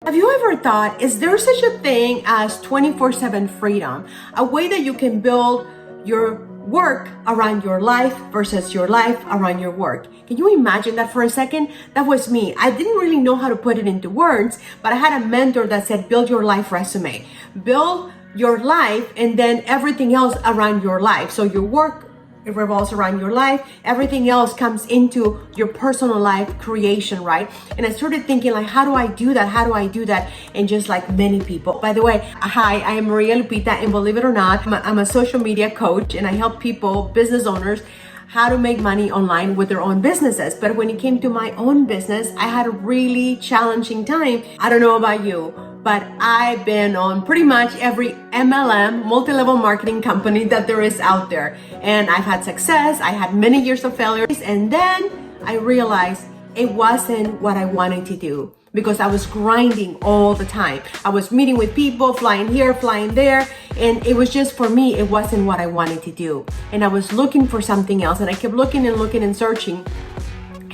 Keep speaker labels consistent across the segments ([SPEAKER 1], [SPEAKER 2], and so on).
[SPEAKER 1] Have you ever thought, is there such a thing as 24/7 freedom? A way that you can build your work around your life versus your life around your work. Can you imagine that for a second? That was me. I didn't really know how to put it into words, but I had a mentor that said, build your life resume. Build your life and then everything else around your life. So your work, it revolves around your life. Everything else comes into your personal life creation, right? And I started thinking like, how do I do that? How do I do that? And just like many people. By the way, hi, I am Maria Lupita, and believe it or not, I'm a social media coach, and I help people, business owners, how to make money online with their own businesses. But when it came to my own business, I had a really challenging time. I don't know about you, but I've been on pretty much every MLM, multi-level marketing company that there is out there. And I've had success. I had many years of failures. And then I realized it wasn't what I wanted to do, because I was grinding all the time. I was meeting with people, flying here, flying there. And it was just, for me, it wasn't what I wanted to do. And I was looking for something else. And I kept looking and searching.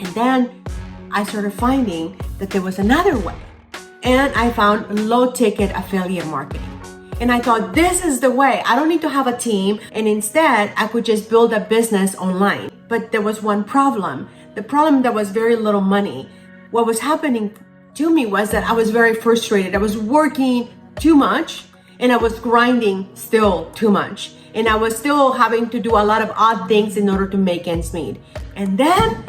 [SPEAKER 1] And then I started finding that there was another way. And I found low ticket affiliate marketing. And I thought, this is the way. I don't need to have a team. And instead, I could just build a business online. But there was one problem. The problem, that was very little money. What was happening to me was that I was very frustrated. I was working too much and I was grinding still too much. And I was still having to do a lot of odd things in order to make ends meet. And then,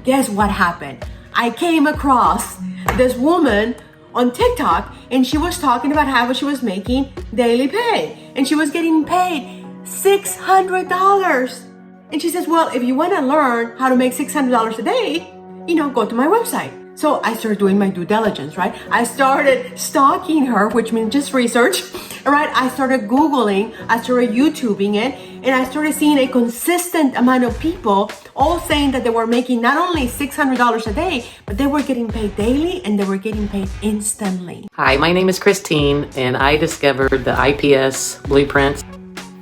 [SPEAKER 1] guess what happened? I came across this woman on TikTok, and she was talking about how she was making daily pay, and she was getting paid $600. And she says, well, if you want to learn how to make $600 a day, go to my website. So I started doing my due diligence, right? I started stalking her, which means just research, right? I started Googling, I started YouTubing it, and I started seeing a consistent amount of people all saying that they were making not only $600 a day, but they were getting paid daily and they were getting paid instantly.
[SPEAKER 2] Hi, my name is Christine, and I discovered the IPS blueprints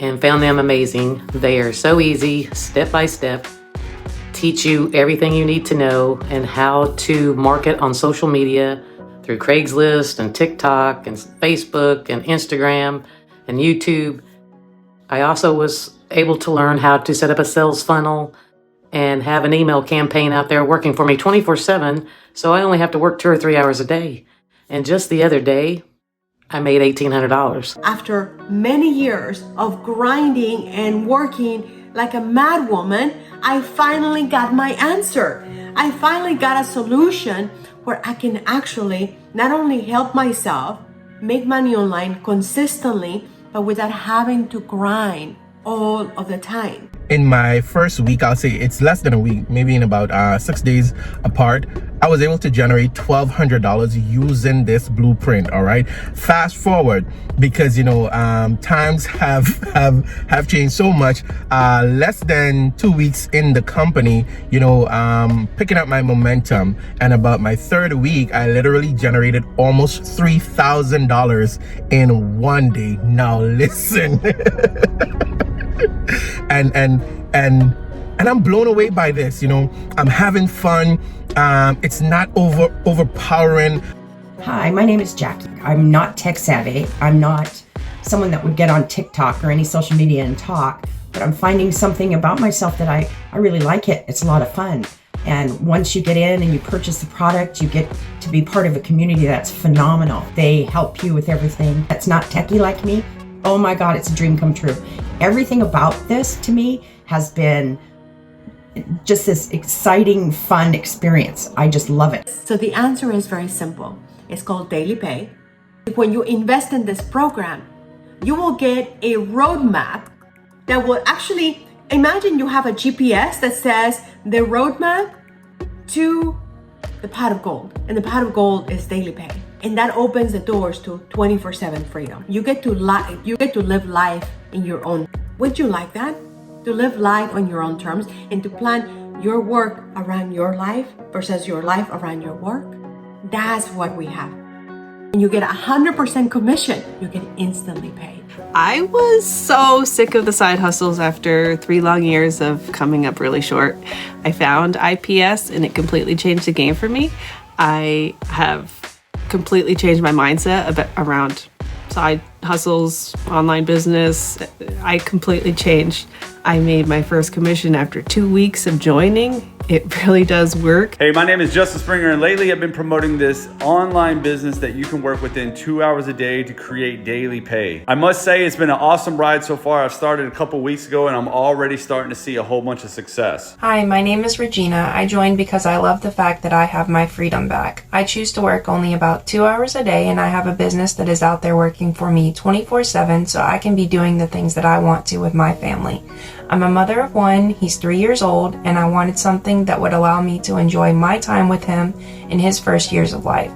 [SPEAKER 2] and found them amazing. They are so easy, step by step, teach you everything you need to know and how to market on social media through Craigslist and TikTok and Facebook and Instagram and YouTube. I also was able to learn how to set up a sales funnel and have an email campaign out there working for me 24/7, so I only have to work 2 or 3 hours a day. And just the other day, I made $1,800.
[SPEAKER 1] After many years of grinding and working like a mad woman, I finally got my answer. I finally got a solution where I can actually not only help myself make money online consistently, but without having to grind all of the time.
[SPEAKER 3] In my first week, I'll say it's less than a week, maybe in about 6 days apart, I was able to generate $1,200 using this blueprint. All right. Fast forward, because times have changed so much. Less than 2 weeks in the company, picking up my momentum, and about my third week, I literally generated almost $3,000 in one day. Now listen. And I'm blown away by this. I'm having fun. It's not overpowering.
[SPEAKER 4] Hi, my name is Jackie. I'm not tech savvy. I'm not someone that would get on TikTok or any social media and talk, but I'm finding something about myself that I really like it. It's a lot of fun. And once you get in and you purchase the product, you get to be part of a community that's phenomenal. They help you with everything that's not techie like me. Oh my God, it's a dream come true. Everything about this to me has been just this exciting, fun experience. I just love it.
[SPEAKER 1] So the answer is very simple. It's called Daily Pay. When you invest in this program, you will get a roadmap that will actually, imagine you have a GPS that says the roadmap to the pot of gold. And the pot of gold is Daily Pay. And that opens the doors to 24/7 freedom. You get to live life in your own. Would you like that? To live life on your own terms and to plan your work around your life versus your life around your work? That's what we have. And you get 100% commission. You get instantly paid.
[SPEAKER 5] I was so sick of the side hustles after 3 long years of coming up really short. I found IPS and it completely changed the game for me. I have completely changed my mindset around side hustles, online business. I completely changed. I made my first commission after 2 weeks of joining. It really does work.
[SPEAKER 6] Hey, my name is Justin Springer, and lately I've been promoting this online business that you can work within 2 hours a day to create daily pay. I must say it's been an awesome ride so far. I've started a couple weeks ago and I'm already starting to see a whole bunch of success.
[SPEAKER 7] Hi, my name is Regina. I joined because I love the fact that I have my freedom back. I choose to work only about 2 hours a day, and I have a business that is out there working for me 24/7, so I can be doing the things that I want to with my family. I'm a mother of one, he's 3 years old, and I wanted something that would allow me to enjoy my time with him in his first years of life.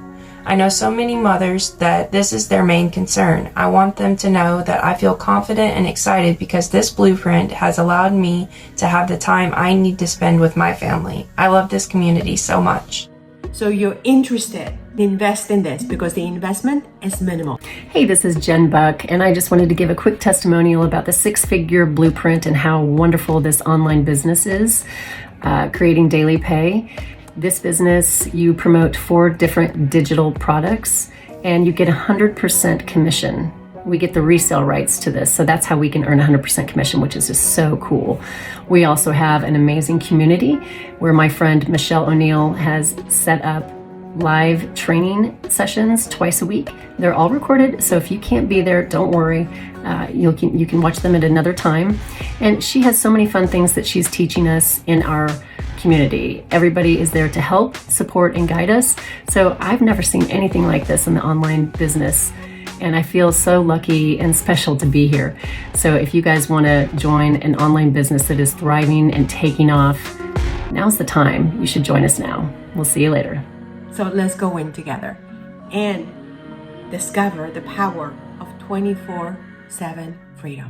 [SPEAKER 7] I know so many mothers that this is their main concern. I want them to know that I feel confident and excited because this blueprint has allowed me to have the time I need to spend with my family. I love this community so much.
[SPEAKER 1] So you're interested, invest in this because the investment is minimal.
[SPEAKER 8] Hey, this is Jen Buck, and I just wanted to give a quick testimonial about the 6-figure blueprint and how wonderful this online business is, creating daily pay. This business, you promote 4 different digital products, and you get 100% commission. We get the resale rights to this, so that's how we can earn 100% commission, which is just so cool. We also have an amazing community where my friend Michelle O'Neill has set up live training sessions twice a week. They're all recorded, so if you can't be there, don't worry. You can watch them at another time. And she has so many fun things that she's teaching us in our community. Everybody is there to help, support, and guide us. So I've never seen anything like this in the online business, and I feel so lucky and special to be here. So if you guys want to join an online business that is thriving and taking off, now's the time. You should join us now. We'll see you later.
[SPEAKER 1] So let's go in together and discover the power of 24/7 freedom.